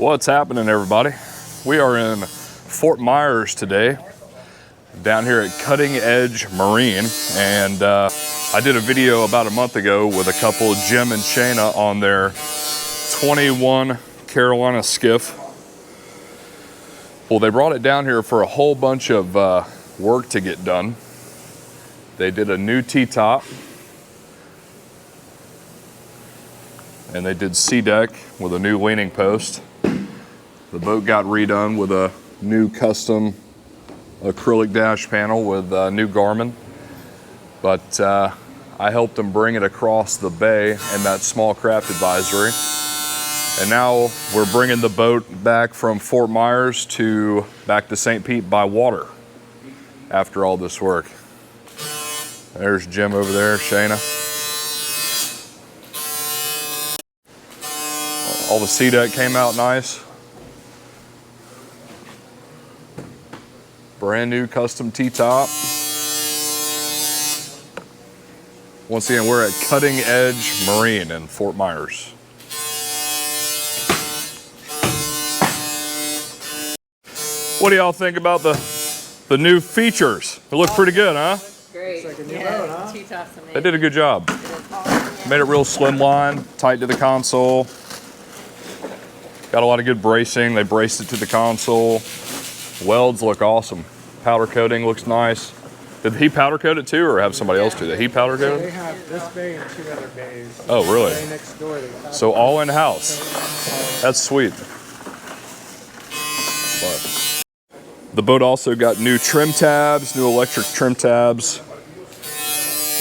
What's happening, everybody? We are in Fort Myers today, down here at Cutting Edge Marine, and I did a video about a month ago with a couple, Jim and Shayna, on their 21 Carolina Skiff. Well, they brought it down here for a whole bunch of work to get done. They did a new T-top, and they did C-deck with a new leaning post. The boat got redone with a new custom acrylic dash panel with new Garmin. But I helped them bring it across the bay in that small craft advisory. And now we're bringing the boat back from Fort Myers back to St. Pete by water after all this work. There's Jim over there, Shayna. All the C-deck came out nice. Brand new custom T-top. Once again, we're at Cutting Edge Marine in Fort Myers. What do y'all think about the new features? They look pretty good, huh? Great. Looks like a new boat, huh? T-top's amazing. They did a good job. Made it real slimline, tight to the console. Got a lot of good bracing. They braced it to the console. Welds look awesome. Powder coating looks nice. Did he powder coat it too, or have somebody else do that? He powder coat They it? have this bay and two other bays. Oh, really? The bay next door, they powder So all in-house. That's sweet. But the boat also got new trim tabs, new electric trim tabs.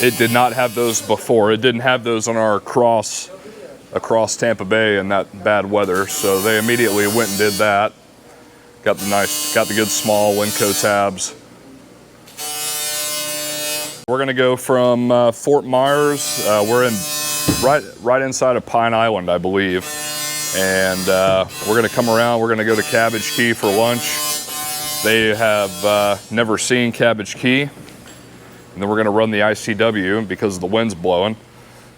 It did not have those before. It didn't have those on our across Tampa Bay in that bad weather, so they immediately went and did that. Got the good small Winco tabs. We're gonna go from Fort Myers. We're in right inside of Pine Island, I believe, and we're gonna come around. We're gonna go to Cabbage Key for lunch. They have never seen Cabbage Key, and then we're gonna run the ICW because the wind's blowing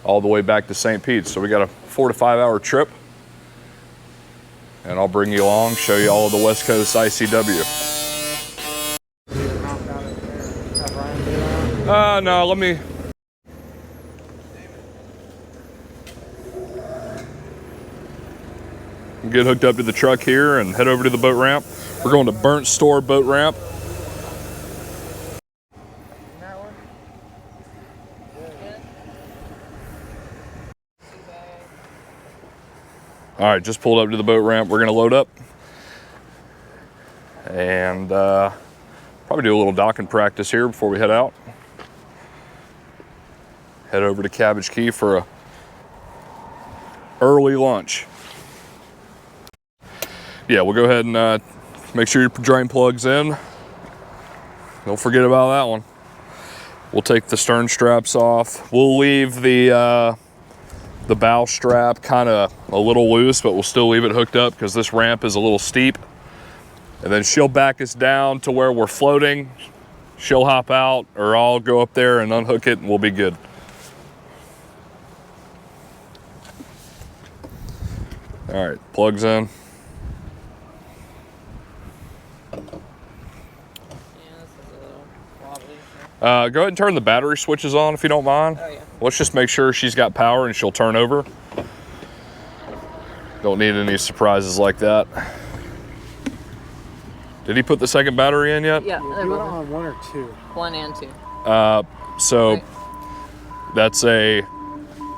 all the way back to St. Pete. So we got a 4 to 5 hour trip. And I'll bring you along, show you all of the West Coast ICW. No, let me. Get hooked up to the truck here and head over to the boat ramp. We're going to Burnt Store Boat Ramp. All right, just pulled up to the boat ramp. We're gonna load up and probably do a little docking practice here before we head out. Head over to Cabbage Key for a early lunch. Yeah, we'll go ahead and make sure your drain plug's in. Don't forget about that one. We'll take the stern straps off. We'll leave the bow strap kind of a little loose, but we'll still leave it hooked up because this ramp is a little steep. And then she'll back us down to where we're floating. She'll hop out, or I'll go up there and unhook it and we'll be good. All right, plugs in. Go ahead and turn the battery switches on if you don't mind. Oh, yeah. Let's just make sure she's got power and she'll turn over. Don't need any surprises like that. Did he put the second battery in yet? Yeah, they're both on 1 or 2. 1 and 2. So right. That's a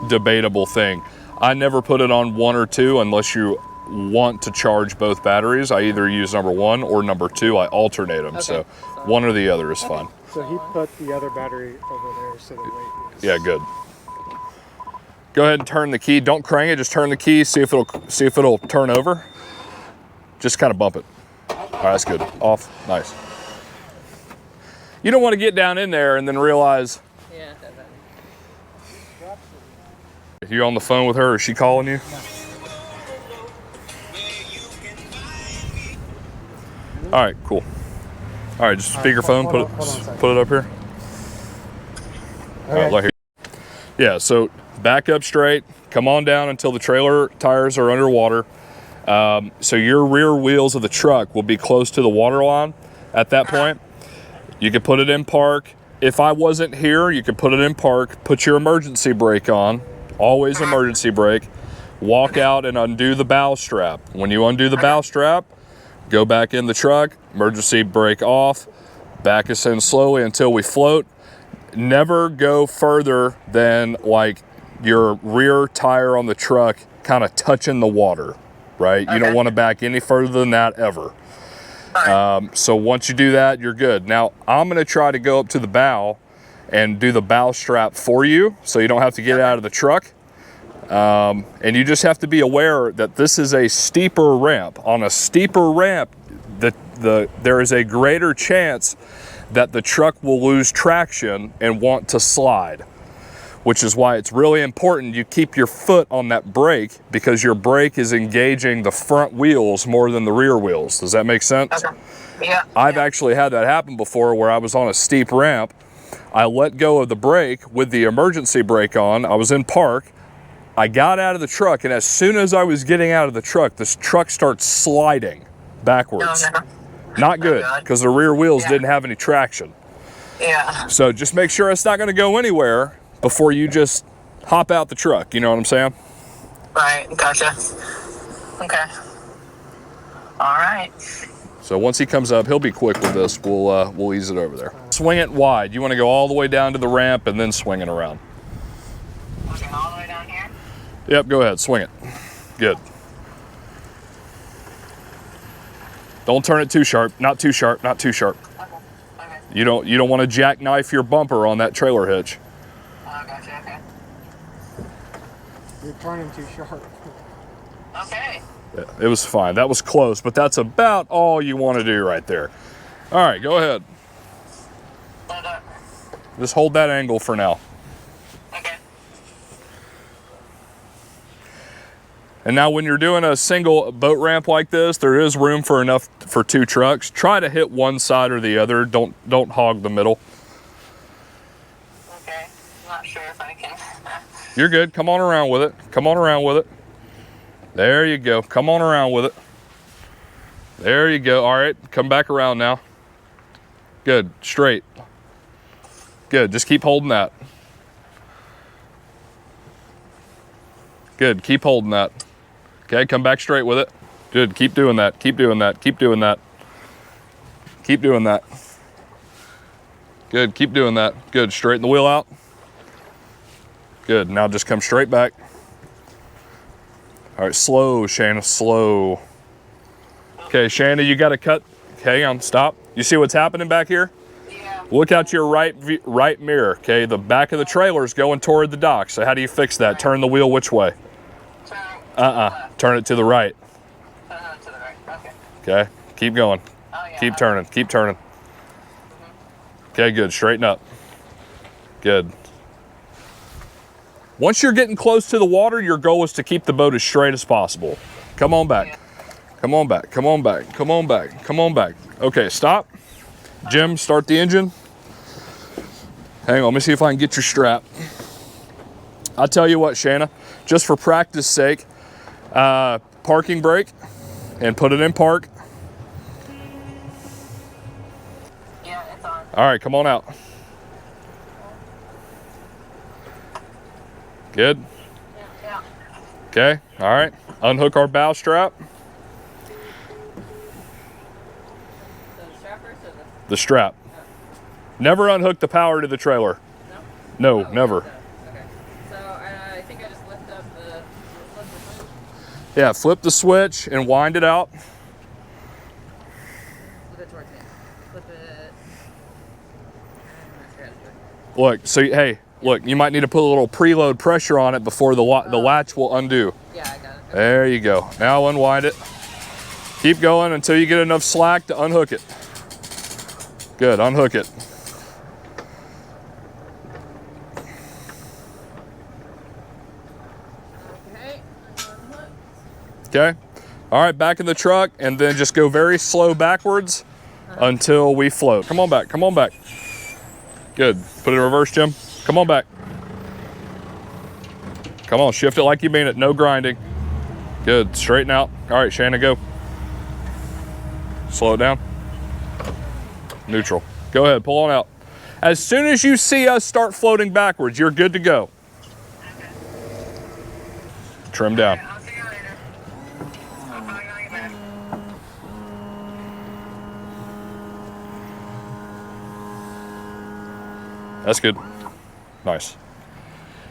debatable thing. I never put it on 1 or 2 unless you want to charge both batteries. I either use number 1 or number 2. I alternate them, so one or the other is fine. So he put the other battery over there so the weight is... Yeah, good. Go ahead and turn the key. Don't crank it, just turn the key, see if it'll turn over. Just kind of bump it. All right, that's good. Off, nice. You don't want to get down in there and then realize. Yeah. You on the phone with her? Is she calling you? All right, cool. All right, just speakerphone. Put it up here. Okay. Right here. Yeah. So back up straight. Come on down until the trailer tires are underwater. So your rear wheels of the truck will be close to the water line at that point. You could put it in park. If I wasn't here, you could put it in park, put your emergency brake on, always emergency brake, walk out and undo the bow strap. When you undo the bow strap, go back in the truck, emergency brake off, back us in slowly until we float. Never go further than like your rear tire on the truck kind of touching the water, right? You don't want to back any further than that ever. So once you do that, you're good. Now, I'm going to try to go up to the bow and do the bow strap for you so you don't have to get out of the truck. And you just have to be aware that this is a steeper ramp. On a steeper ramp, there is a greater chance that the truck will lose traction and want to slide, which is why it's really important you keep your foot on that brake, because your brake is engaging the front wheels more than the rear wheels. Does that make sense? Okay. Yeah. I've actually had that happen before where I was on a steep ramp. I let go of the brake with the emergency brake on. I was in park. I got out of the truck, and as soon as I was getting out of the truck, this truck starts sliding backwards. Not good, because the rear wheels didn't have any traction. Yeah. So just make sure it's not going to go anywhere before you just hop out the truck. You know what I'm saying? Right. Gotcha. Okay. All right. So once he comes up, he'll be quick with this. We'll ease it over there. Swing it wide. You want to go all the way down to the ramp and then swing it around. Okay, all the way down here? Yep, go ahead. Swing it. Good. Don't turn it too sharp. Not too sharp. Not too sharp. Okay. You don't want to jackknife your bumper on that trailer hitch. Oh, gotcha. Okay. You're turning too sharp. Okay. Yeah, it was fine. That was close, but that's about all you want to do right there. All right, go ahead. Hold up. Just hold that angle for now. Okay. And now when you're doing a single boat ramp like this, there is room for enough for two trucks. Try to hit one side or the other. Don't hog the middle. Okay. Not sure if I can. You're good. Come on around with it. Come on around with it. There you go. Come on around with it. There you go. All right. Come back around now. Good. Straight. Good. Just keep holding that. Good. Keep holding that. Okay. Come back straight with it. Good. Keep doing that. Keep doing that. Keep doing that. Keep doing that. Good. Keep doing that. Good. Straighten the wheel out. Good. Now just come straight back. All right. Slow, Shanna. Slow. Okay, Shanna, you got to cut. Hang on. Stop. You see what's happening back here? Yeah. Look out your right mirror. Okay. The back of the trailer is going toward the dock. So how do you fix that? Turn the wheel which way? Turn it to the right. To the right. Okay. Okay. Keep going. Oh, yeah. Keep turning. Keep turning. Okay, good. Straighten up. Good. Once you're getting close to the water, your goal is to keep the boat as straight as possible. Come on back. Come on back. Come on back. Come on back. Come on back. Okay, stop. Jim, start the engine. Hang on, let me see if I can get your strap. I'll tell you what, Shanna, just for practice sake, parking brake and put it in park. Yeah, it's on. All right, come on out. Good. Yeah. Okay, all right. Unhook our bow strap. The strap. Never unhook the power to the trailer. No, never. Okay. So I think I just lift up the switch. Yeah, flip the switch and wind it out. Flip it towards me. Flip it. Look, so hey, look, you might need to put a little preload pressure on it before the latch will undo. Yeah, I got it. There you go. Now unwind it. Keep going until you get enough slack to unhook it. Good, unhook it. Okay. Okay. All right, back in the truck, and then just go very slow backwards until we float. Come on back, come on back. Good. Put it in reverse, Jim. Come on back. Come on, shift it like you mean it. No grinding. Good, straighten out. All right, Shannon, go. Slow it down. Neutral. Go ahead, pull on out. As soon as you see us start floating backwards, you're good to go. Trim down. I'll see you later. I'm probably gonna get back. That's good. Nice.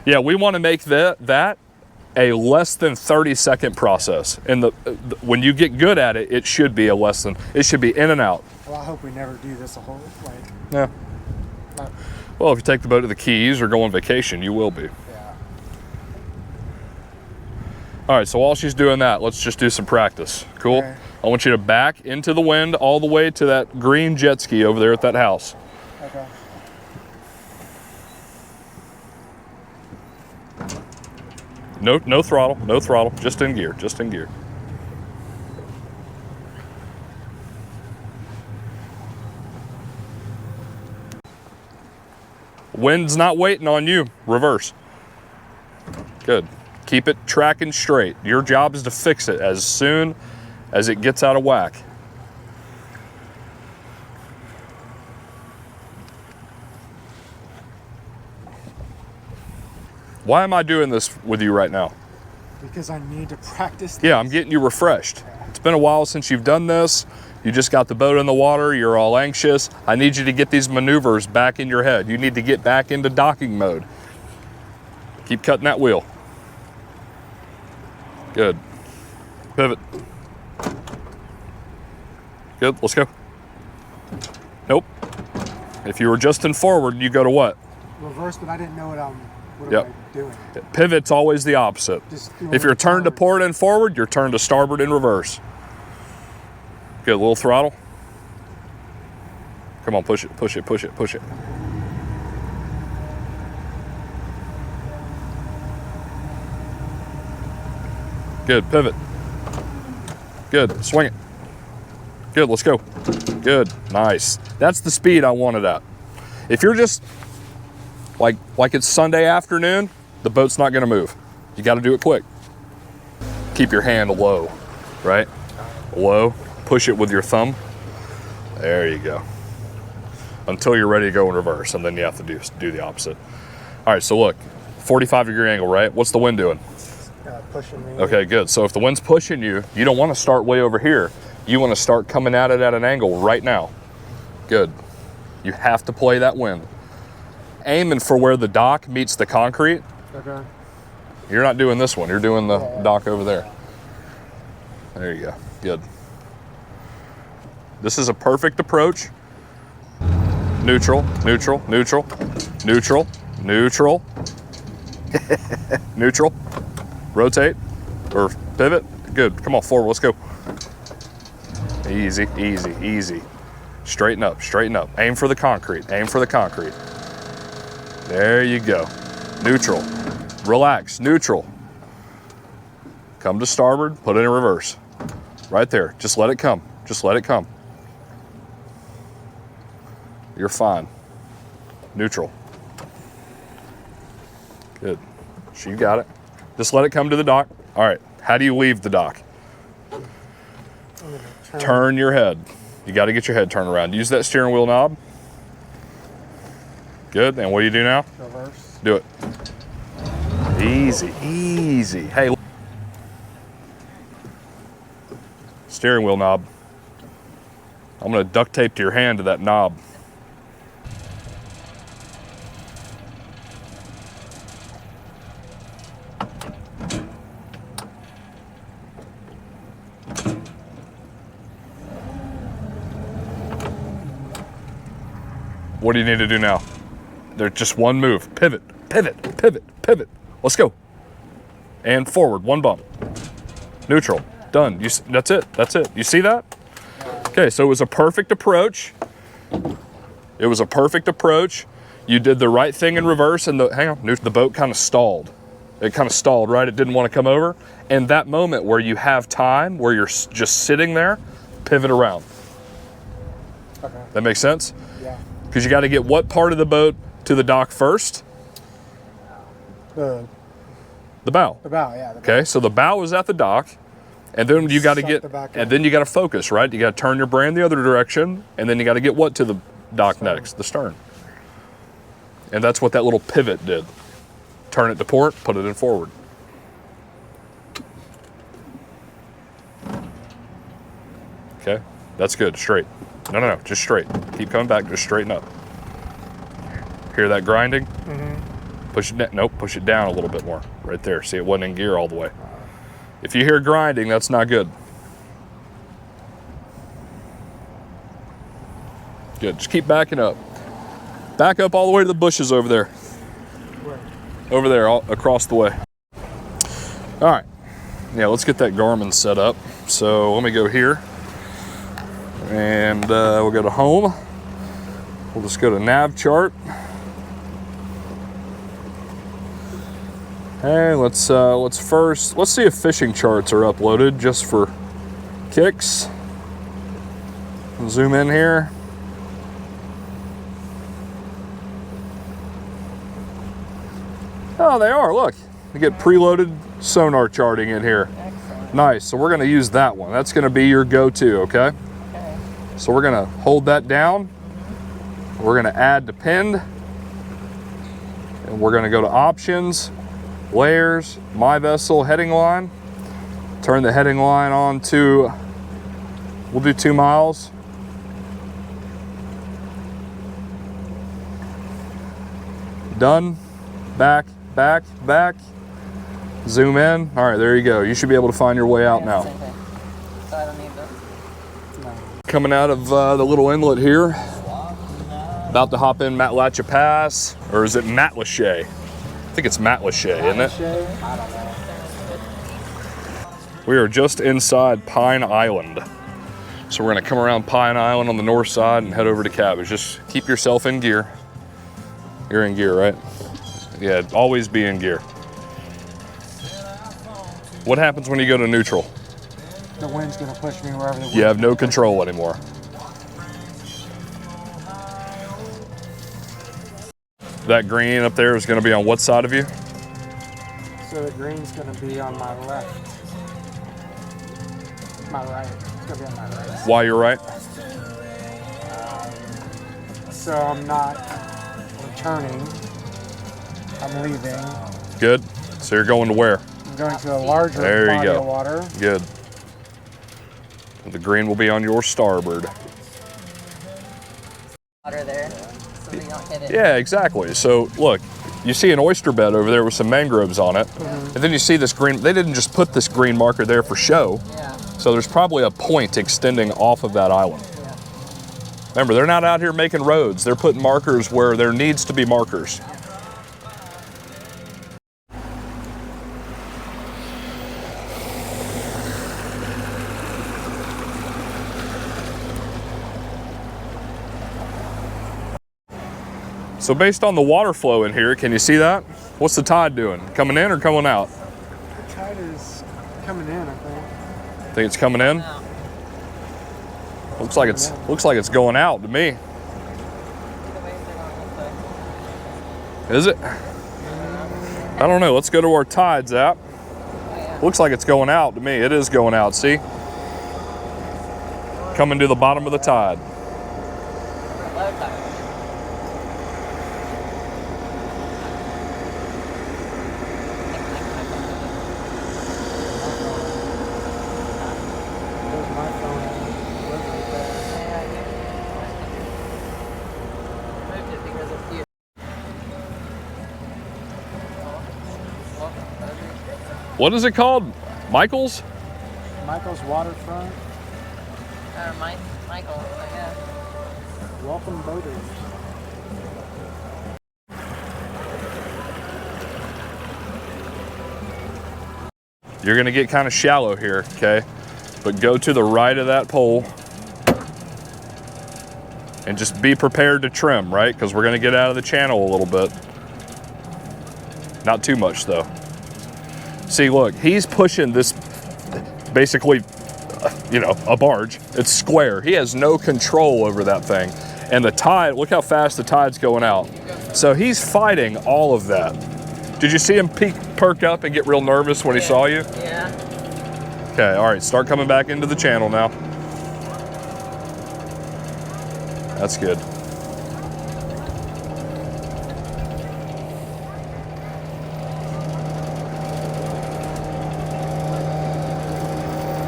Yeah, we want to make that a less than 30-second process. And when you get good at it, it should be it should be in and out. Well, I hope we never do this a whole, like, Yeah. Well, if you take the boat to the Keys or go on vacation, you will be. yeah. All right, so while she's doing that, let's just do some practice. Cool? Okay. I want you to back into the wind all the way to that green jet ski over there at that house. Okay. No throttle, just in gear, Wind's not waiting on you, reverse. Good, keep it tracking straight. Your job is to fix it as soon as it gets out of whack. Why am I doing this with you right now? Because I need to practice this. Yeah, I'm getting you refreshed. It's been a while since you've done this. You just got the boat in the water, you're all anxious. I need you to get these maneuvers back in your head. You need to get back into docking mode. Keep cutting that wheel. Good. Pivot. Good, let's go. Nope. If you were just in forward, you go to what? Reverse, but I didn't know what am Yep. I doing? Pivot's always the opposite. Just doing If you're it turned to forward. port and forward, you're turned to starboard and reverse. Good, a little throttle. Come on, push it, push it, push it, push it. Good, pivot. Good, swing it. Good, let's go. Good, nice. That's the speed I wanted at. If you're just, like it's Sunday afternoon, the boat's not gonna move. You gotta do it quick. Keep your hand low, right? Low, push it with your thumb. There you go. Until you're ready to go in reverse, and then you have to do the opposite. All right, so look, 45-degree angle, right? What's the wind doing? Pushing me. Okay, good. So if the wind's pushing you, you don't wanna start way over here. You wanna start coming at it at an angle right now. Good. You have to play that wind. Aiming for where the dock meets the concrete. Okay. You're not doing this one, you're doing the dock over there. There you go, good. This is a perfect approach. Neutral, neutral, neutral, neutral, neutral, neutral. Rotate or pivot. Good, come on, forward, let's go. Easy, easy, easy. Straighten up, straighten up. Aim for the concrete, aim for the concrete. There you go. Neutral. Relax, neutral. Come to starboard, put it in reverse. Right there, just let it come. Just let it come. You're fine. Neutral. Good. You got it. Just let it come to the dock. All right, how do you leave the dock? Turn your head. You got to get your head turned around. Use that steering wheel knob. Good, and what do you do now? Reverse. Do it. Easy, easy. Hey. Steering wheel knob. I'm gonna duct tape to your hand to that knob. What do you need to do now? There's just one move. Pivot, pivot, pivot, pivot. Let's go. And forward, one bump. Neutral, done. That's it, that's it. You see that? Okay, so it was a perfect approach. It was a perfect approach. You did the right thing in reverse, and the boat kind of stalled. It kind of stalled, right? It didn't want to come over. And that moment where you have time, where you're just sitting there, pivot around. Okay. That makes sense? Yeah. Because you got to get what part of the boat to the dock first? The The bow. bow, yeah. The bow. Okay, so the bow is at the dock. And then you got to Suck get, the back and end. then you got to focus, right? You got to turn your brain the other direction, and then you got to get what to the dock Stern. next? The stern. And that's what that little pivot did. Turn it to port, put it in forward. Okay, that's good, straight. No, just straight. Keep coming back, just straighten up. Hear that grinding? Push it, nope, push it down a little bit more. Right there, see it wasn't in gear all the way. If you hear grinding, that's not good. Good, just keep backing up. Back up all the way to the bushes over there. Where? Over there, all across the way. All right, yeah, let's get that Garmin set up. So let me go here. And we'll go to home. We'll just go to nav chart. Hey, let's see if fishing charts are uploaded just for kicks. Zoom in here. Oh, they are, look. You get preloaded sonar charting in here. Excellent. Nice, so we're gonna use that one. That's gonna be your go-to, okay? Okay. So we're gonna hold that down. We're gonna add to pinned. And we're gonna go to options, layers, my vessel, heading line. Turn the heading line on to, we'll do 2 miles. Done, back, back, back. Zoom in, all right, there you go. You should be able to find your way out now. Same thing. So I don't need this. Coming out of the little inlet here. About to hop in Matlacha Pass, or is it Matlacha? I think it's Matlacha, isn't it? I don't know. We are just inside Pine Island. So we're gonna come around Pine Island on the north side and head over to Cabbage. Just keep yourself in gear. You're in gear, right? Yeah, always be in gear. What happens when you go to neutral? The wind's gonna push me wherever the wind. You have no control anymore. That green up there is gonna be on what side of you? So the green's gonna be on my left. My right. It's gonna be on my right. Why you're right? So I'm not returning. I'm leaving. Good. So you're going to where? I'm going to a larger There you body go. of water. Good. The green will be on your starboard. Water there, so we don't hit it. Yeah, exactly. So look, you see an oyster bed over there with some mangroves on it, and then you see this green. They didn't just put this green marker there for show. Yeah. So there's probably a point extending off of that island. Yeah. Remember, they're not out here making roads. They're putting markers where there needs to be markers. So based on the water flow in here, can you see that? What's the tide doing? Coming in or coming out? The tide is coming in, I think. Think it's coming in? No. Looks like it's going out to me. Either way, they're going this way. Is it? I don't know. Let's go to our tides app. Oh, yeah. Looks like it's going out to me. It is going out, see? Coming to the bottom of the tide. Low tide. There's my phone. Look right there. Yeah, I moved it because of you. What is it called? Michael's? Michael's Waterfront. Michael, I guess. Welcome boaters. You're gonna get kind of shallow here, okay? But go to the right of that pole and just be prepared to trim, right? Because we're gonna get out of the channel a little bit. Not too much though. See, look, he's pushing this basically, you know, a barge. It's square. He has no control over that thing. And the tide, look how fast the tide's going out. So he's fighting all of that. Did you see him perk up and get real nervous when he saw you? Yeah. Okay, all right, start coming back into the channel now. That's good.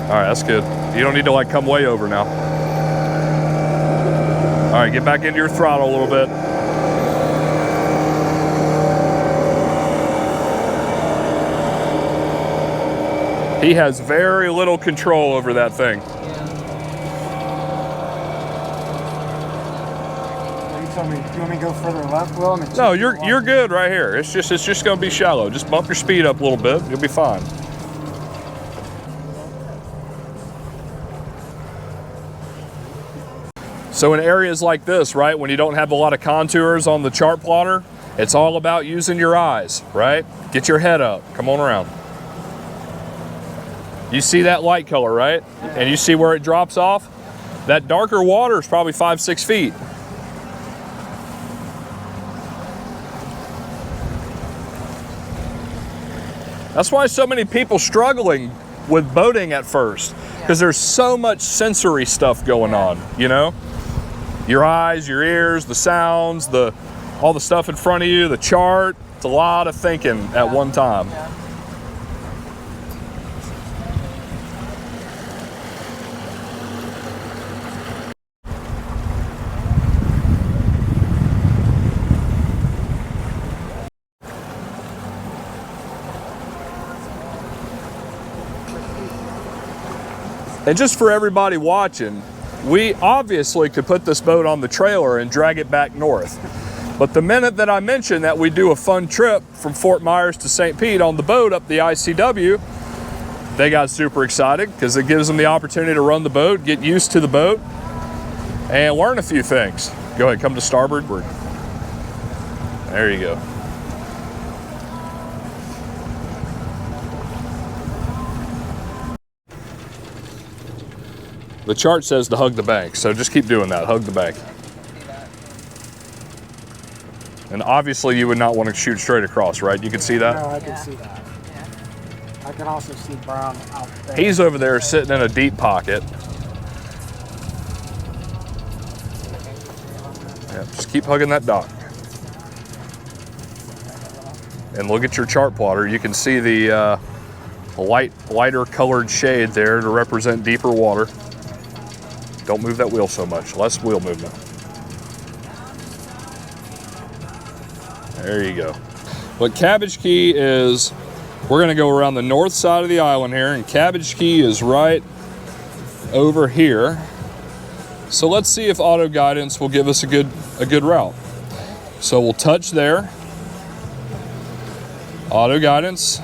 All right, that's good. You don't need to like come way over now. All right, get back into your throttle a little bit. He has very little control over that thing. You told me, you want me to go further left, Will? No, you're good right here. It's just gonna be shallow. Just bump your speed up a little bit. You'll be fine. So in areas like this, right, when you don't have a lot of contours on the chart plotter, it's all about using your eyes, right? Get your head up. Come on around. You see that light color, right? And you see where it drops off? That darker water is probably 5-6 feet. That's why so many people struggling with boating at first, because there's so much sensory stuff going on, you know? Your eyes, your ears, the sounds, all the stuff in front of you, the chart. It's a lot of thinking at one time. And just for everybody watching, we obviously could put this boat on the trailer and drag it back north. But the minute that I mentioned that we do a fun trip from Fort Myers to St. Pete on the boat up the ICW, they got super excited because it gives them the opportunity to run the boat, get used to the boat, and learn a few things. Go ahead, come to starboard. There you go. The chart says to hug the bank, so just keep doing that, hug the bank. And obviously you would not want to shoot straight across, right? You can see that? No, I can see that. I can also see Brown out there. He's over there sitting in a deep pocket. Yeah, just keep hugging that dock. And look at your chart plotter. You can see the lighter colored shade there to represent deeper water. Don't move that wheel so much, less wheel movement. There you go. What Cabbage Key is, we're gonna go around the north side of the island here, and Cabbage Key is right over here. So let's see if auto guidance will give us a good route. So we'll touch there. Auto guidance.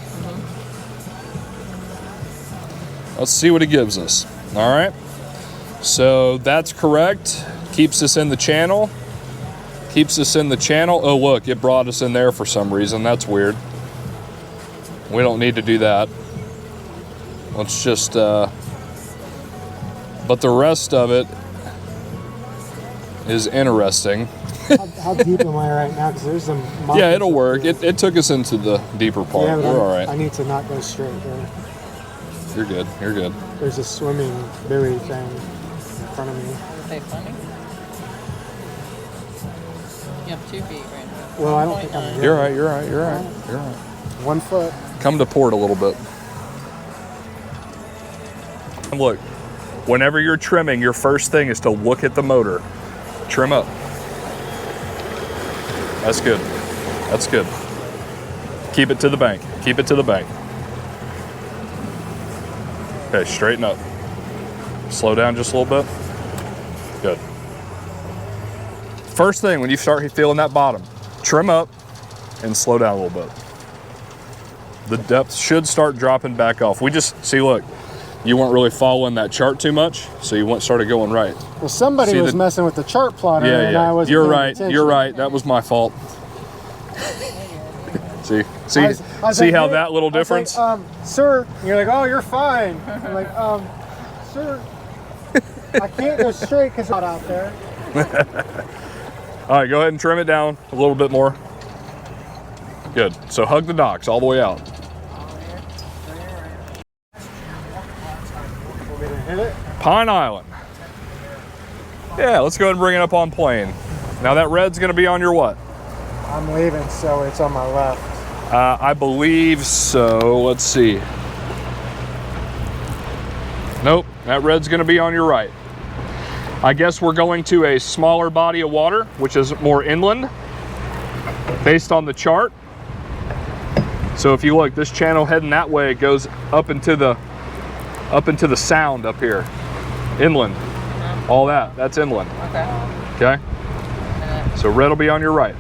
Let's see what it gives us. All right. So that's correct. Keeps us in the channel. Keeps us in the channel. Oh, look, it brought us in there for some reason. That's weird. We don't need to do that. Let's just, but the rest of it is interesting. How deep am I right now? Because there's some. Yeah, it'll work. It took us into the deeper part. Yeah, We're all right. I need to not go straight there. You're good. You're good. There's a swimming buoy thing in front of me. Is they funny? You have 2 feet right now. Well, I don't think I'm good. You're right. You're right. You're right. You're right. 1 foot. Come to port a little bit. And look, whenever you're trimming, your first thing is to look at the motor. Trim up. That's good. That's good. Keep it to the bank. Keep it to the bank. Okay, straighten up. Slow down just a little bit. Good. First thing, when you start feeling that bottom, trim up and slow down a little bit. The depth should start dropping back off. We just, see, look, you weren't really following that chart too much, so you started going right. Well, somebody was messing with the chart plotter, and I was. You're right. You're right. That was my fault. See like, how hey, that little difference? Like, sir, and you're like, oh, you're fine. I'm like, sir, I can't go straight because it's not out there. All right, go ahead and trim it down a little bit more. Good. So hug the docks all the way out. Pine Island. Yeah, let's go ahead and bring it up on plane. Now that red's gonna be on your what? I'm leaving, so it's on my left. I believe so. Let's see. Nope, that red's gonna be on your right. I guess we're going to a smaller body of water, which is more inland, based on the chart. So if you look, this channel heading that way goes up into the sound up here, inland. All that's inland. Okay. Okay. So red will be on your right.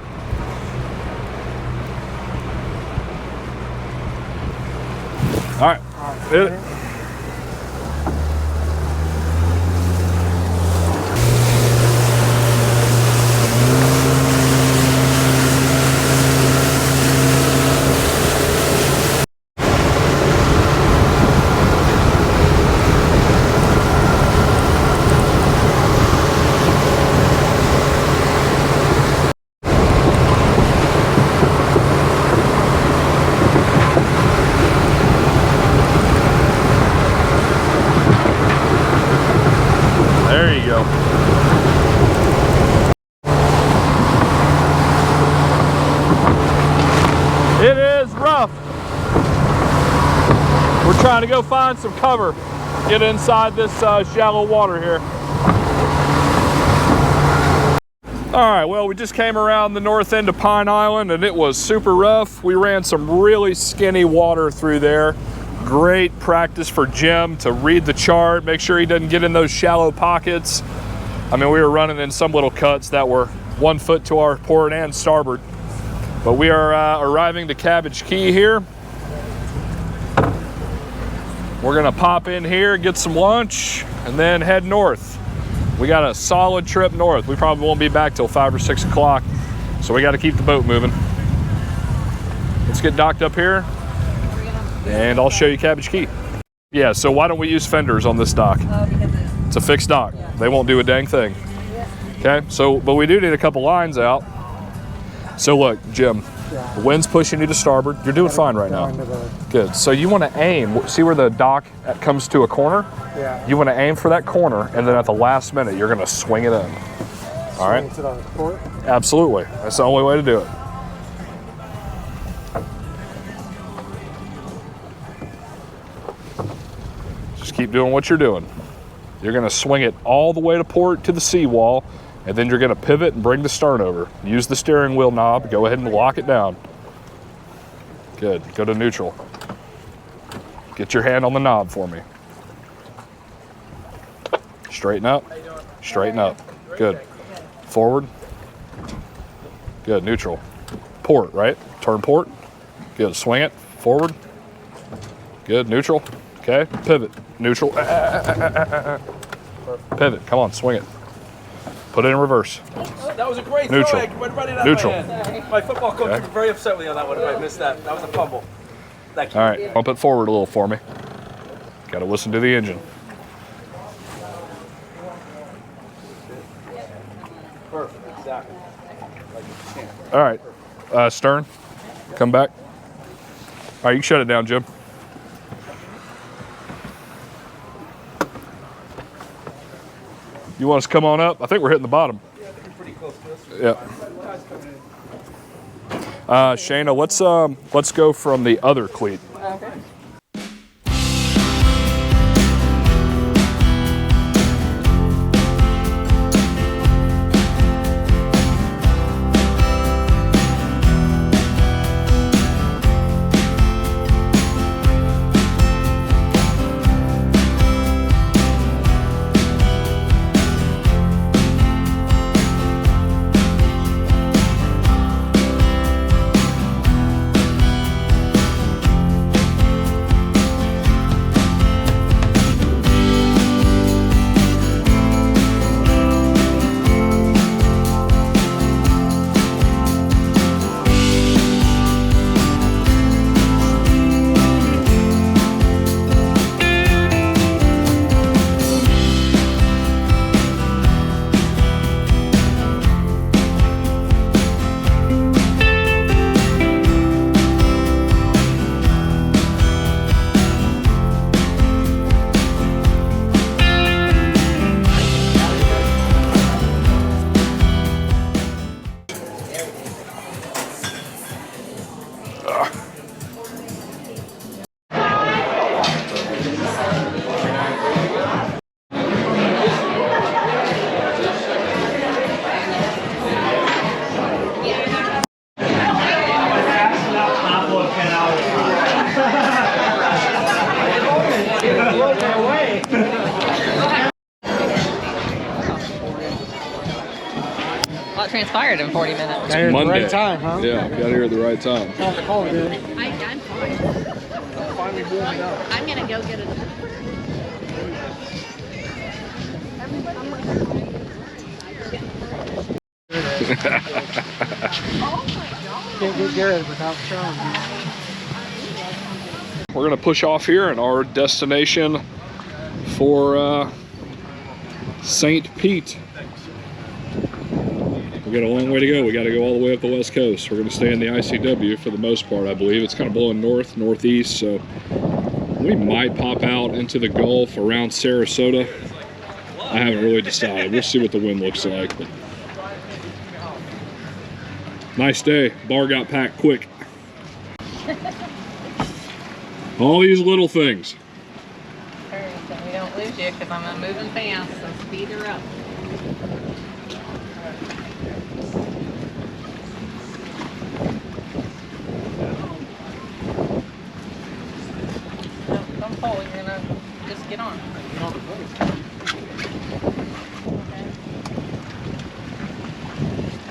All right. Hit it. There you go. It is rough. We're trying to go find some cover, get inside this shallow water here. All right, well, we just came around the north end of Pine Island and it was super rough. We ran some really skinny water through there. Great practice for Jim to read the chart, make sure he doesn't get in those shallow pockets. I mean, we were running in some little cuts that were 1 foot to our port and starboard. But we are arriving to Cabbage Key here. We're gonna pop in here, get some lunch, and then head north. We got a solid trip north. We probably won't be back till 5 or 6 o'clock, so we gotta keep the boat moving. Let's get docked up here, and I'll show you Cabbage Key. Yeah, so why don't we use fenders on this dock? Because It's a fixed dock. Yeah. They won't do a dang thing. Okay, so, but we do need a couple lines out. So look, Jim, the wind's pushing you to starboard. You're doing fine right now. Good. So you want to aim, see where the dock comes to a corner? Yeah. You want to aim for that corner, and then at the last minute, you're going to swing it in. All right? Swing it to the port? Absolutely. That's the only way to do it. Just keep doing what you're doing. You're going to swing it all the way to port to the seawall, and then you're going to pivot and bring the stern over. Use the steering wheel knob. Go ahead and lock it down. Good. Go to neutral. Get your hand on the knob for me. Straighten up. Straighten up. Good. Forward. Good. Neutral. Port, right? Turn port. Good. Swing it. Forward. Good. Neutral. Okay. Pivot. Neutral. Pivot. Come on. Swing it. Put it in reverse. That was a great Neutral. throw. I went right in out Neutral. of my hand. My football coach would be very upset with you on that one if I missed that. That was a fumble. Thank you. All right. Bump it forward a little for me. Got to listen to the engine. Perfect. Exactly. All right. Stern. Come back. All right. You can shut it down, Jim. You want us to come on up? I think we're hitting the bottom. Yeah, I think we're pretty close to this. Yeah. Shayna, let's go from the other cleat. Okay. transpired in 40 minutes. Got here at the Monday. right time, huh? Yeah, got here at the right time. Oh, dude. I'm fine. I'm gonna go get a. Can't get Garrett without showing. We're gonna push off here and our destination for St. Pete. We got a long way to go. We got to go all the way up the west coast. We're going to stay in the ICW for the most part, I believe. It's kind of blowing north, northeast, so we might pop out into the Gulf around Sarasota. I haven't really decided. We'll see what the wind looks like. But nice day. Bar got packed quick. All these little things. Hurry so we don't lose you because I'm moving fast, so speed her up. Don't pull, you're gonna just get on.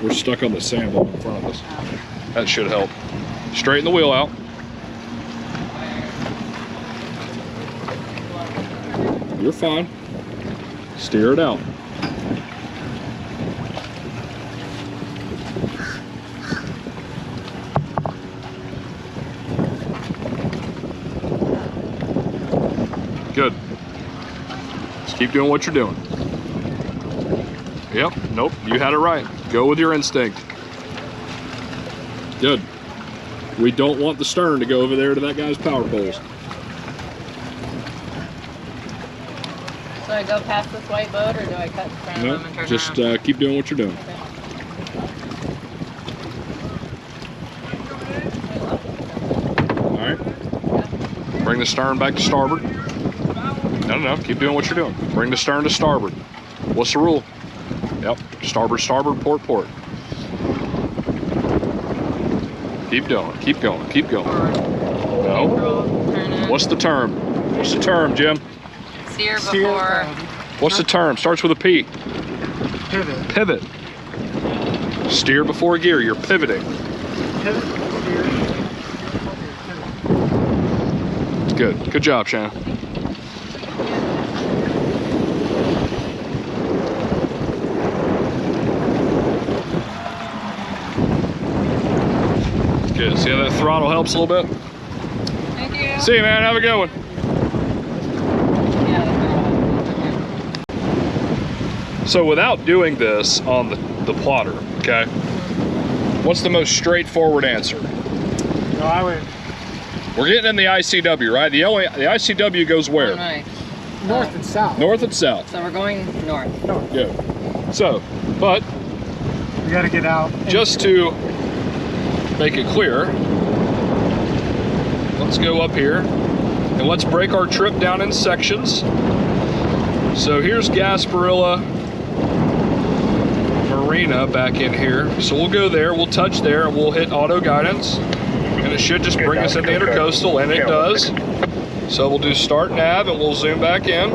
We're stuck on the sandbar in front of us. That should help. Straighten the wheel out. You're fine. Steer it out. Good. Just keep doing what you're doing. Yep, nope, you had it right. Go with your instinct. Good. We don't want the stern to go over there to that guy's power poles. So I go past this white boat or do I cut in front of them and turn Just around? keep doing what you're doing. All right. Bring the stern back to starboard. No, keep doing what you're doing. Bring the stern to starboard. What's the rule? Yep, starboard, starboard, port, port. Keep going, keep going, keep going. No. Turn in. What's the term? What's the term, Jim? Steer before. What's the term? Starts with a P. Pivot. Pivot. Steer before gear. You're pivoting. Pivot. Steer. Good. Good job, Shannon. Good. See how that throttle helps a little bit? Thank you. See you, man. Have a good one. So without doing this on the plotter, okay, what's the most straightforward answer? No, I would. We're getting in the ICW, right? The ICW goes where? Right. North and south. North and south. So we're going north. Good. So, but We got to get out. just to make it clear, let's go up here and let's break our trip down in sections. So here's Gasparilla Marina back in here. So we'll go there, we'll touch there, and we'll hit auto guidance. And it should just bring us into Intracoastal, and it does. So we'll do start nav and we'll zoom back in.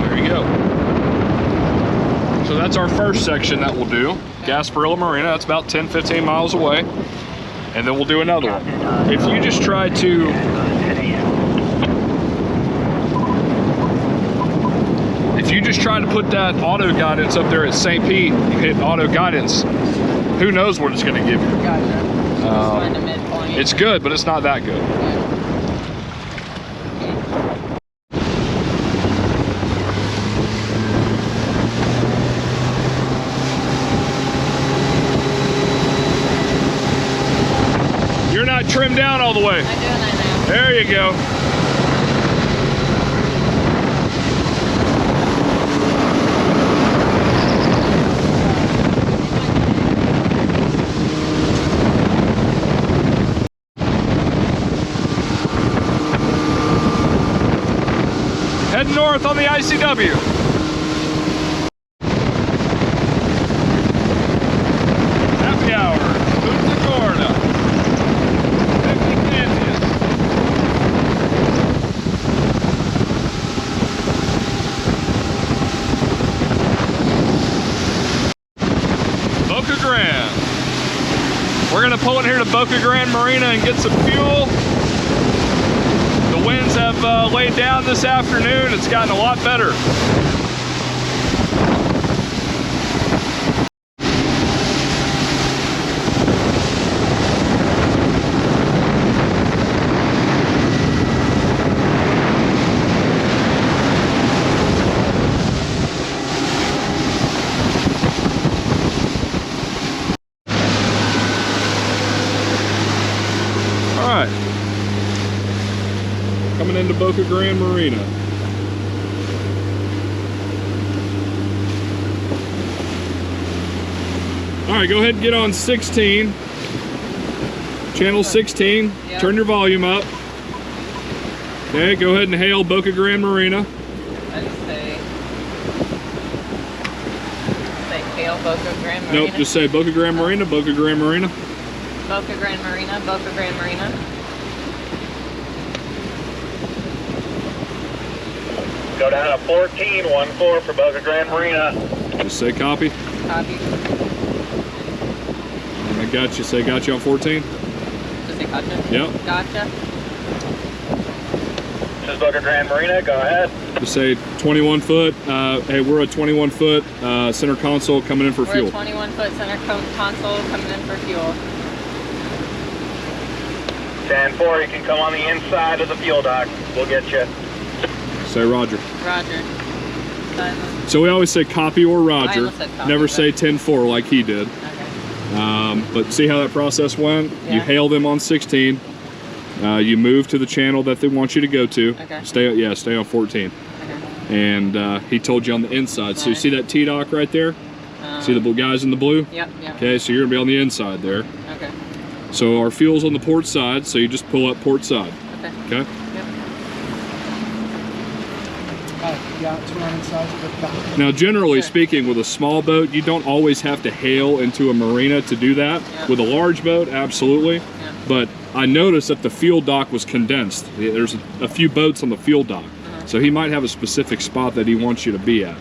There you go. So that's our first section that we'll do. Gasparilla Marina, that's about 10-15 miles away. And then we'll do another one. If you just try to put that auto guidance up there at St. Pete, you hit auto guidance, who knows what it's going to give you. Gotcha. Just find a midpoint. It's good, but it's not that good. You're not trimmed down all the way. I'm doing that now. There you go. Head north on the ICW. Happy hour, Punta Gorda. Picnic Canyon. pull in here to Boca Grande Marina and get some fuel. The winds have laid down this afternoon. It's gotten a lot better. Coming into Boca Grande Marina. All right, go ahead and get on 16. Channel 16, Yep. Turn your volume up. Okay, go ahead and hail Boca Grande Marina. I just say hail Boca Grande Marina. Nope, just say Boca Grande Marina, Boca Grande Marina. Boca Grande Marina, Boca Grande Marina. Go down to 1414 for Boca Grande Marina. Just say copy. Copy. I got you, say got you on 14. Just say gotcha. Yep. Gotcha. This is Boca Grande Marina, go ahead. Just say 21 foot. Hey, we're a 21 foot center console coming in for We're fuel. a 21-foot center console coming in for fuel. 10-4, you can come on the inside of the fuel dock. We'll get you. Say Roger. Roger. So we always say copy or Roger. almost said copy, Never but- say 10-4 like he did. Okay. But see how that process went? Yeah. You hail them on 16. You move to the channel that they want you to go to. Okay. Stay on 14. Okay. And he told you on the inside. So you Right. see that T-dock right there? See the guys in the blue? Yep, yep. Okay, so you're gonna be on the inside there. Okay. So our fuel's on the port side, so you just pull up port side. Okay. Okay? Yep. Yeah, it's running size of the dock. Now, generally Sure. speaking, with a small boat, you don't always have to hail into a marina to do that. Yeah. With a large boat, absolutely. Yeah. But I noticed that the fuel dock was condensed. There's a few boats on the fuel dock. So he might have a specific spot that he wants you to be at.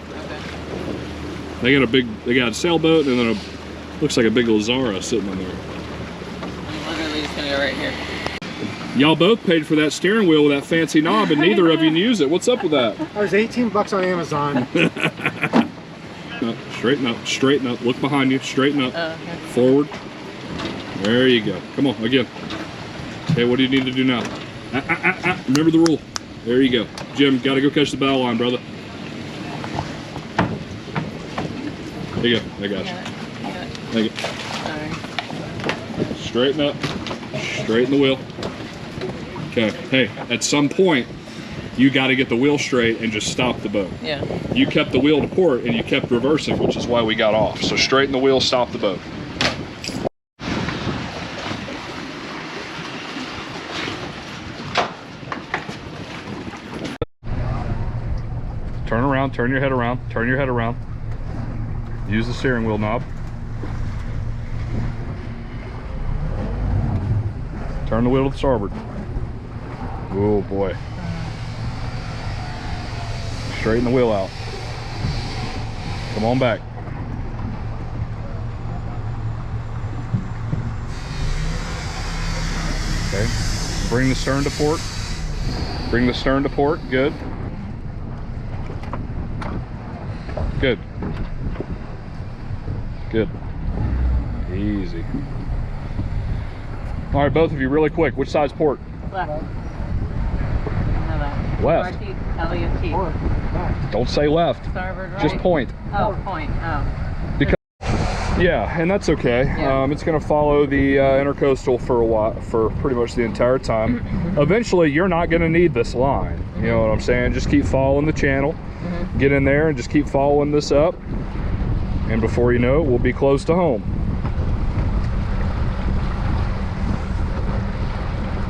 Okay. They got a sailboat and then looks like a big Lazara sitting on there. I'm literally just gonna go right here. Y'all both paid for that steering wheel with that fancy knob and neither of you use it. What's up with that? That was 18 bucks on Amazon. No, straighten up, straighten up. Look behind you, straighten up. Okay. Forward. There you go. Come on, again. Okay, what do you need to do now? Remember the rule. There you go. Jim, gotta go catch the bow line, brother. There you go. I got you. Thank you. Alright. Straighten up. Straighten the wheel. Okay. Hey, at some point, you got to get the wheel straight and just stop the boat. Yeah. You kept the wheel to port and you kept reversing, which is why we got off. So straighten the wheel, stop the boat. Turn around, turn your head around, turn your head around. Use the steering wheel knob. Turn the wheel to the starboard. Oh boy. Straighten the wheel out. Come on back. Okay. Bring the stern to port. Bring the stern to port. Good. Good. Good. Easy. All right, both of you, really quick. Which side's port? Left. No, left. Left. RT, LEFT. Or back. Don't say left. Starboard right. Just point. Oh, point. Oh. Yeah, and that's okay. Yeah. It's going to follow the Intracoastal for a while, for pretty much the entire time. Eventually, you're not going to need this line. You know what I'm saying? Just keep following the channel. Get in there and just keep following this up. And before you know it, we'll be close to home.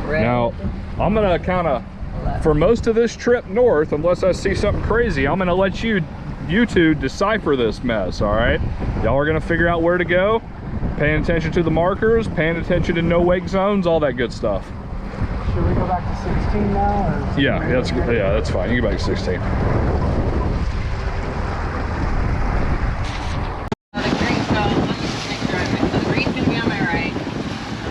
Red. Now, I'm going to kind of, for most of this trip north, unless I see something crazy, I'm going to let you two decipher this mess, all right? Y'all are going to figure out where to go, paying attention to the markers, paying attention to no wake zones, all that good stuff. Should we go back to 16 now? Or Yeah, that's fine. You can go back to 16. The green, so let me just make sure I'm right. So the green's gonna be on my right. The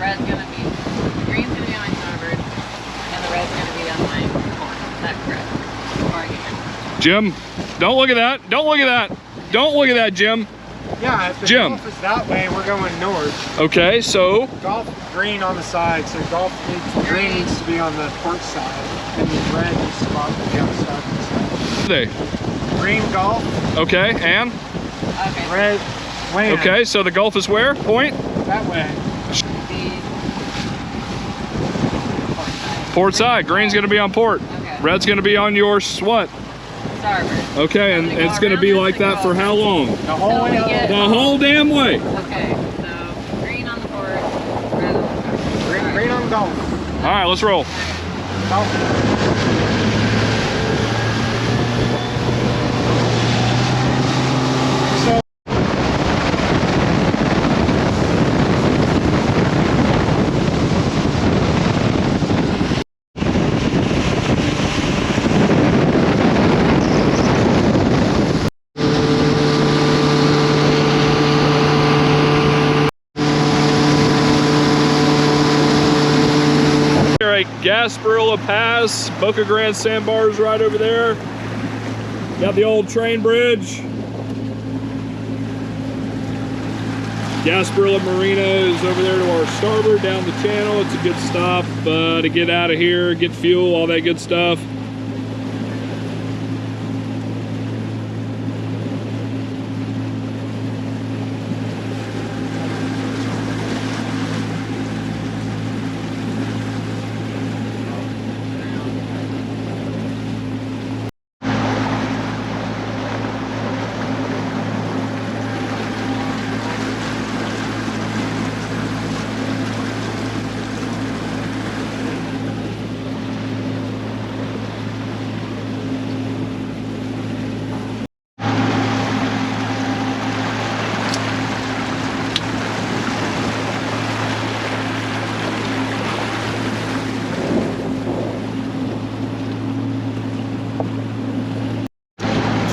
that correct? Before I get here? Jim, don't look at that. Don't look at that. Don't look at that, Jim. Yeah, if the Jim. golf is that way, we're going north. Okay, so Golf green on the side, so golf green needs to be on the port side, and the red needs to be on the starboard side. they. Green golf, Okay, and Okay. red land. okay, so the Gulf is where? Point? That way. Port side. Green's gonna be on port. Okay. Red's gonna be on your what? Starboard. Okay, and Gonna go it's gonna around be this like to that go for how long? The whole way up. get- The whole damn way. Okay, so green on the port, red on the starboard. Green on golf. All right, let's roll. Golf. So All right, Gasparilla Pass, Boca Grande Sandbars right over there. Got the old train bridge. Gasparilla Marina is over there to our starboard down the channel. It's a good stop to get out of here, get fuel, all that good stuff.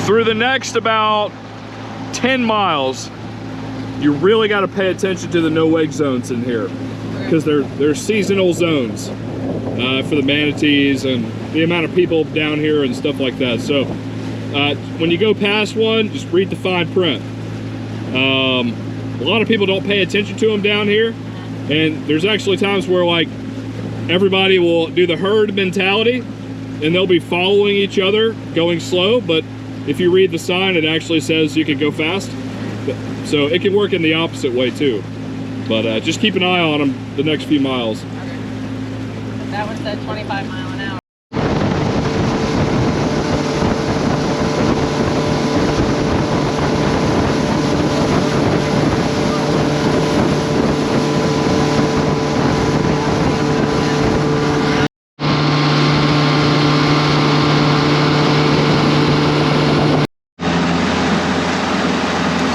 Through the next about 10 miles, you really got to pay attention to the no-wake zones in here, because they're seasonal zones for the manatees and the amount of people down here and stuff like that. So when you go past one, just read the fine print. A lot of people don't pay attention to them down here, and there's actually times where like everybody will do the herd mentality and they'll be following each other going slow, but if you read the sign, it actually says you can go fast. So it can work in the opposite way too. But just keep an eye on them the next few miles. That one said 25 mile an hour.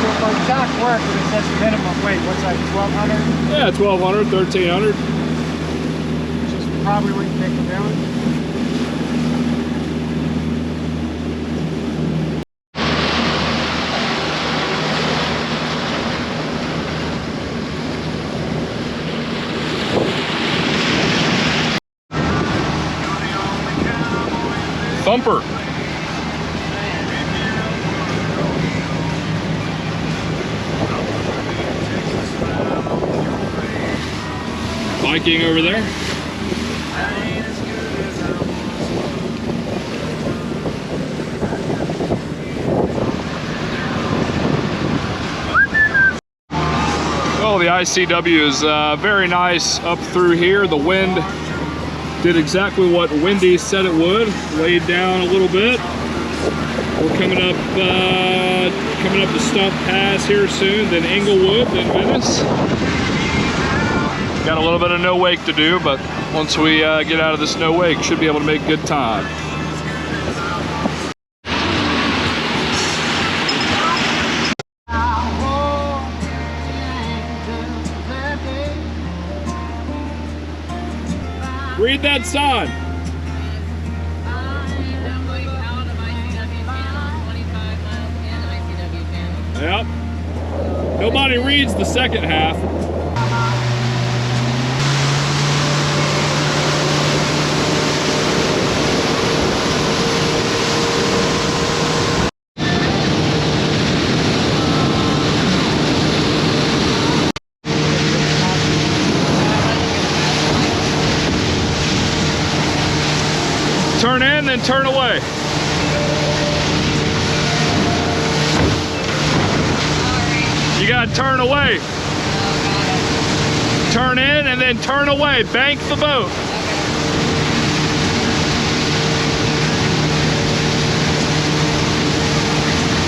So for exact work, when it says minimum weight, what's that, 1,200? Yeah, 1,200, 1,300. Which is probably what you think we're doing. Thumper. Viking over there. Oh, the ICW is very nice up through here. The wind did exactly what Wendy said it would. Laid down a little bit. We're coming up to Stump Pass here soon, then Inglewood, then Venice. Got a little bit of no wake to do, but once we get out of this no wake, should be able to make good time. Read that sign. Yep. Nobody reads the second half. then turn away. You gotta turn away. Turn in and then turn away. Bank the boat.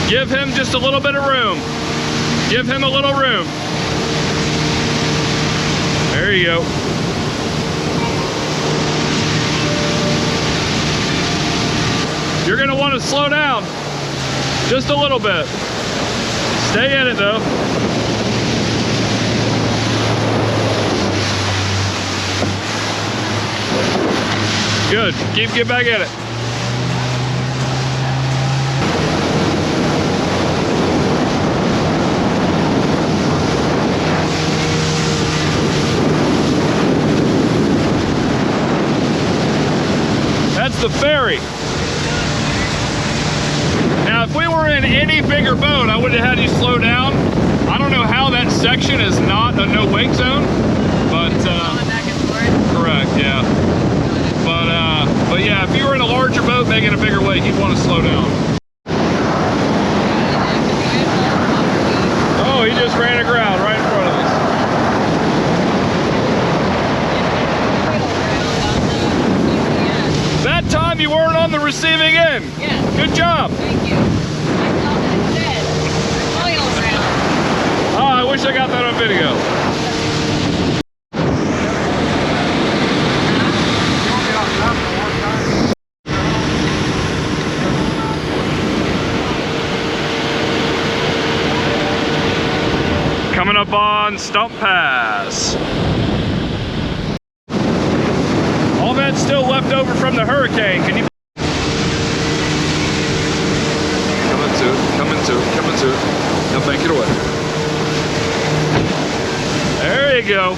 Give him just a little bit of room. Give him a little room. There you go. You're gonna want to slow down just a little bit. Stay in it though. Good, get back in it. That's the ferry. Now, if we were in any bigger boat, I would have had you slow down. I don't know how that section is not a no wake zone, but Back and forth. correct, yeah. But yeah, if you were in a larger boat making a bigger wake, you'd want to slow down. Oh, he just ran aground right in front of us. That time you weren't on the receiving end. Yeah. Good job. Thank you. I thought it said oil around. Oh, I wish I got that on video. Coming up on Stump Pass. All that's still left over from the hurricane. Can you? Coming to it, coming to it, coming to it. Now bank it away. There you go.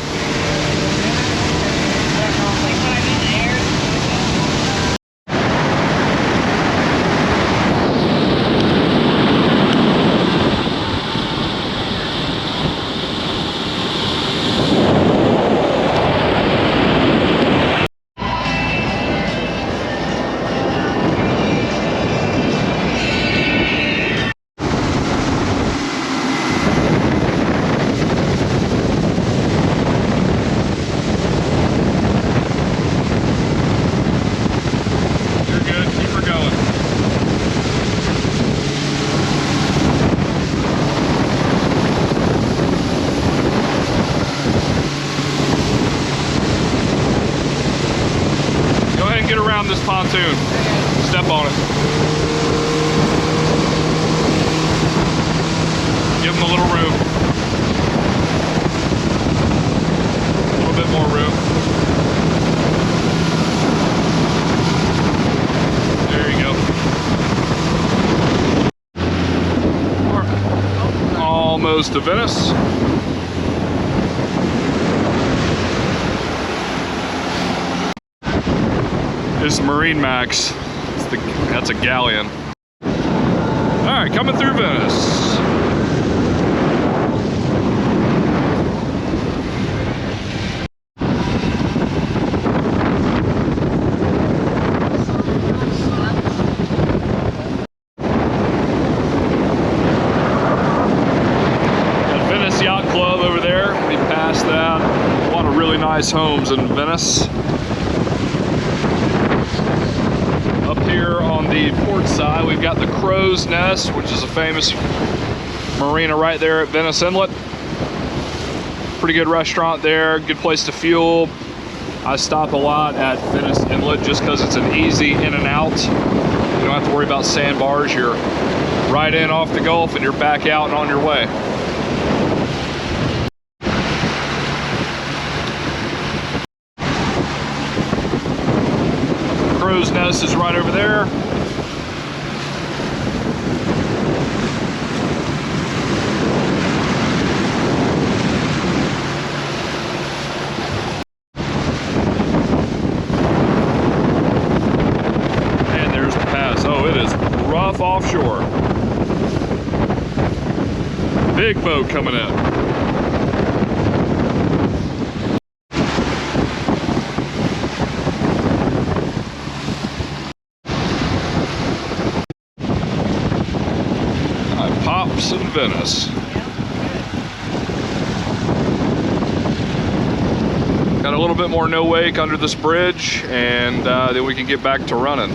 This pontoon. Step on it. Give him a little room. A little bit more room. There you go. Almost to Venice. This Marine Max, that's a galleon. All right, coming through Venice. Got Venice Yacht Club over there. We passed that. A lot of really nice homes in Venice. Up here on the port side, we've got the Crow's Nest, which is a famous marina right there at Venice Inlet. Pretty good restaurant there, good place to fuel. I stop a lot at Venice Inlet just because it's an easy in and out. You don't have to worry about sandbars. You're right in off the Gulf and you're back out and on your way. Crow's Nest is right over there. And there's the pass. Oh, it is rough offshore. Big boat coming in. Ships in Venice. Got a little bit more no wake under this bridge, and then we can get back to running.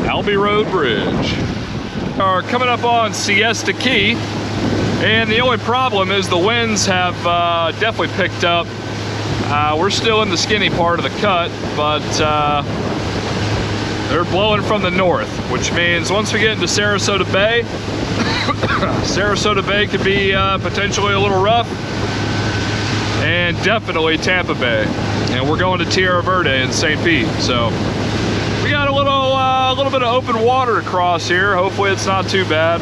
Albee Road Bridge. Are coming up on Siesta Key, and the only problem is the winds have definitely picked up. We're still in the skinny part of the cut, but they're blowing from the north, which means once we get into Sarasota Bay, Sarasota Bay could be potentially a little rough, and definitely Tampa Bay. And we're going to Tierra Verde in St. Pete, so we got a little bit of open water across here. Hopefully it's not too bad.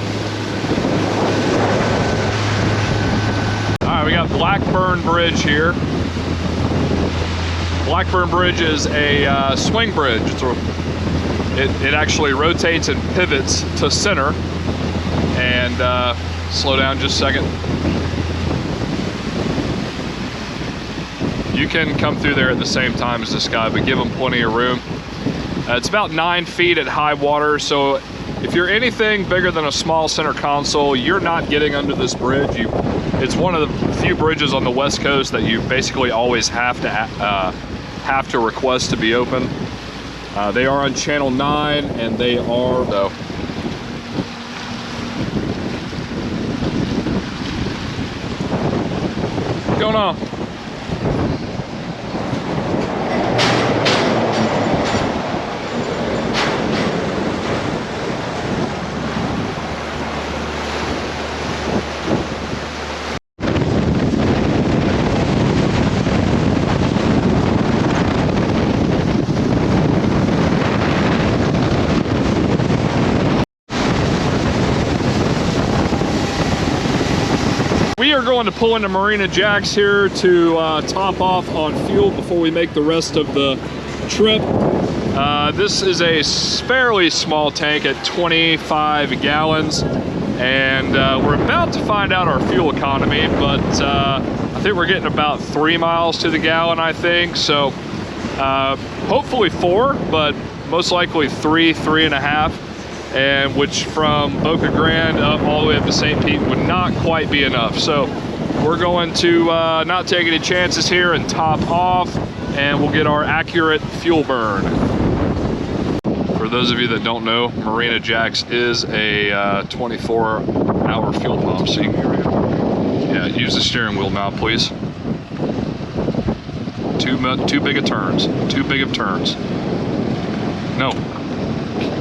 All right, we got Blackburn Bridge here. Blackburn Bridge is a swing bridge. It actually rotates and pivots to center. And slow down just a second. You can come through there at the same time as this guy, but give them plenty of room. It's about 9 feet at high water, so if you're anything bigger than a small center console, you're not getting under this bridge. It's one of the few bridges on the West Coast that you basically always have to request to be open. They are on channel 9, and they are though. What's going on? We are going to pull into Marina Jack's here to top off on fuel before we make the rest of the trip. This is a fairly small tank at 25 gallons, and we're about to find out our fuel economy, but I think we're getting about 3 miles to the gallon, I think. So hopefully 4, but most likely 3.5. And which from Boca Grande up all the way up to St. Pete would not quite be enough. So we're going to not take any chances here and top off, and we'll get our accurate fuel burn. For those of you that don't know, Marina Jack's is a 24-hour fuel pump. So you can, use the steering wheel now, please. Too big of turns. Too big of turns. No.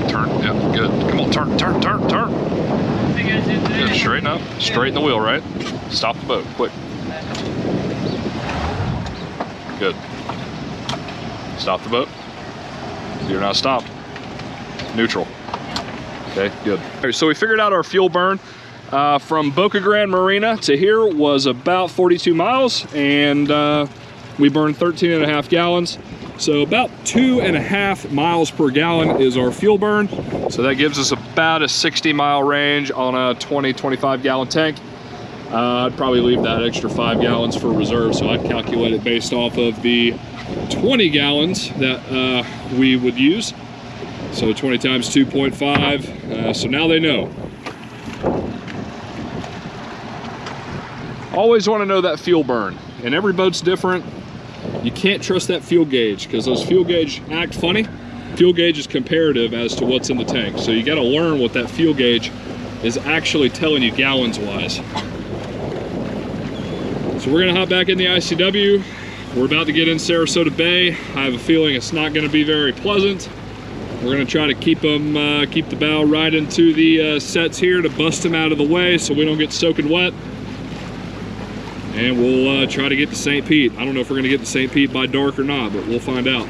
Turn, yeah, good. Come on, turn. Good, straighten up. Straighten the wheel, right? Stop the boat, quick. Good. Stop the boat. You're not stopped. Neutral. Okay, good. All right, so we figured out our fuel burn. From Boca Grande Marina to here was about 42 miles, and we burned 13.5 gallons. So about 2.5 miles per gallon is our fuel burn. So that gives us about a 60-mile range on a 20-25 gallon tank. I'd probably leave that extra 5 gallons for reserve. So I'd calculate it based off of the 20 gallons that we would use. So 20 times 2.5. So now they know. Always want to know that fuel burn, and every boat's different. You can't trust that fuel gauge because those fuel gauge act funny. Fuel gauge is comparative as to what's in the tank. So you got to learn what that fuel gauge is actually telling you gallons wise. So we're gonna hop back in the ICW. We're about to get in Sarasota Bay. I have a feeling it's not gonna be very pleasant. We're gonna try to keep the bow right into the sets here to bust them out of the way so we don't get soaking wet. And we'll try to get to St. Pete. I don't know if we're gonna get to St. Pete by dark or not, but we'll find out.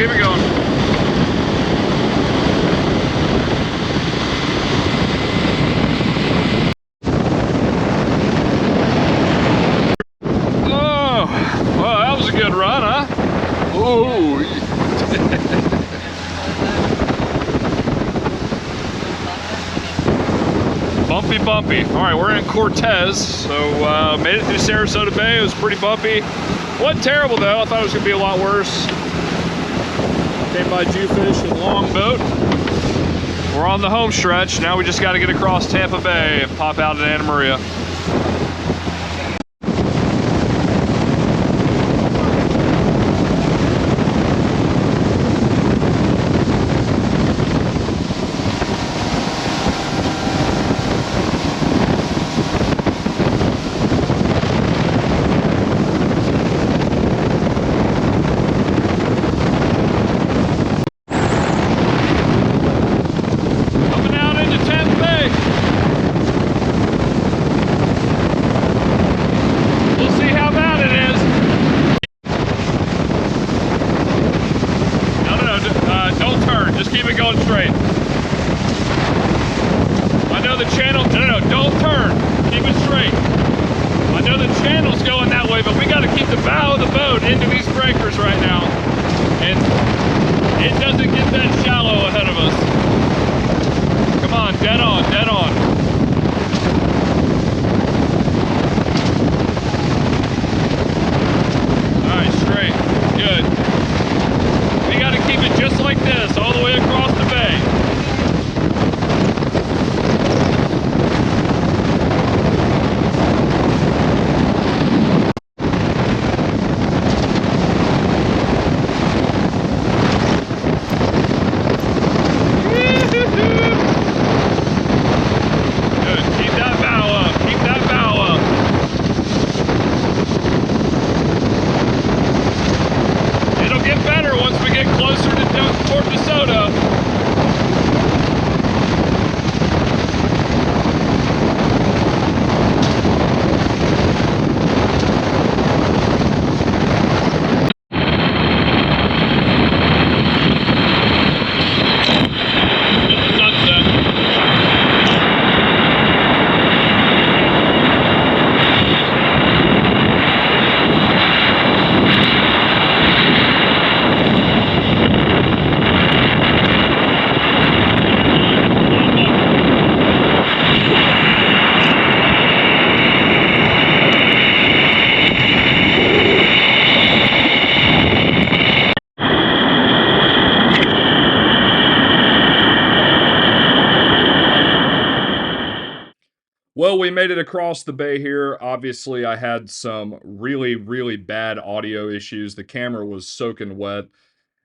keep it going. Oh, well, that was a good run, huh? Ooh. Bumpy, bumpy. All right, we're in Cortez, so made it through Sarasota Bay. It was pretty bumpy. Wasn't terrible though. I thought it was gonna be a lot worse. Came by Jewfish and Longboat. We're on the home stretch. Now we just got to get across Tampa Bay and pop out at Anna Maria. Well, we made it across the bay here. Obviously, I had some really, really bad audio issues. The camera was soaking wet.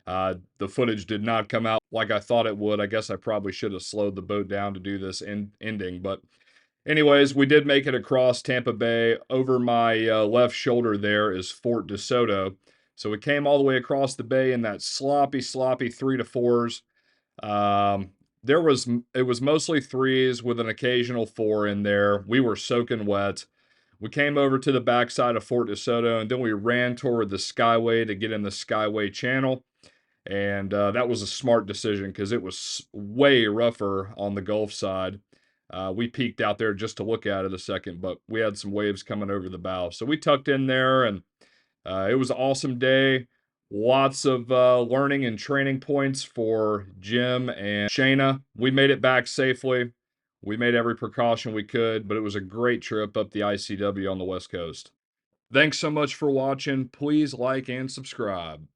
The footage did not come out like I thought it would. I guess I probably should have slowed the boat down to do this ending. But anyways, we did make it across Tampa Bay. Over my left shoulder there is Fort DeSoto. So we came all the way across the bay in that sloppy 3 to 4s. It was mostly 3s with an occasional 4 in there. We were soaking wet. We came over to the backside of Fort DeSoto, and then we ran toward the Skyway to get in the Skyway channel. And that was a smart decision because it was way rougher on the Gulf side. We peeked out there just to look at it a second, but we had some waves coming over the bow. So we tucked in there, and it was an awesome day. Lots of learning and training points for Jim and Shayna. We made it back safely. We made every precaution we could, but it was a great trip up the ICW on the West Coast. Thanks so much for watching. Please like and subscribe.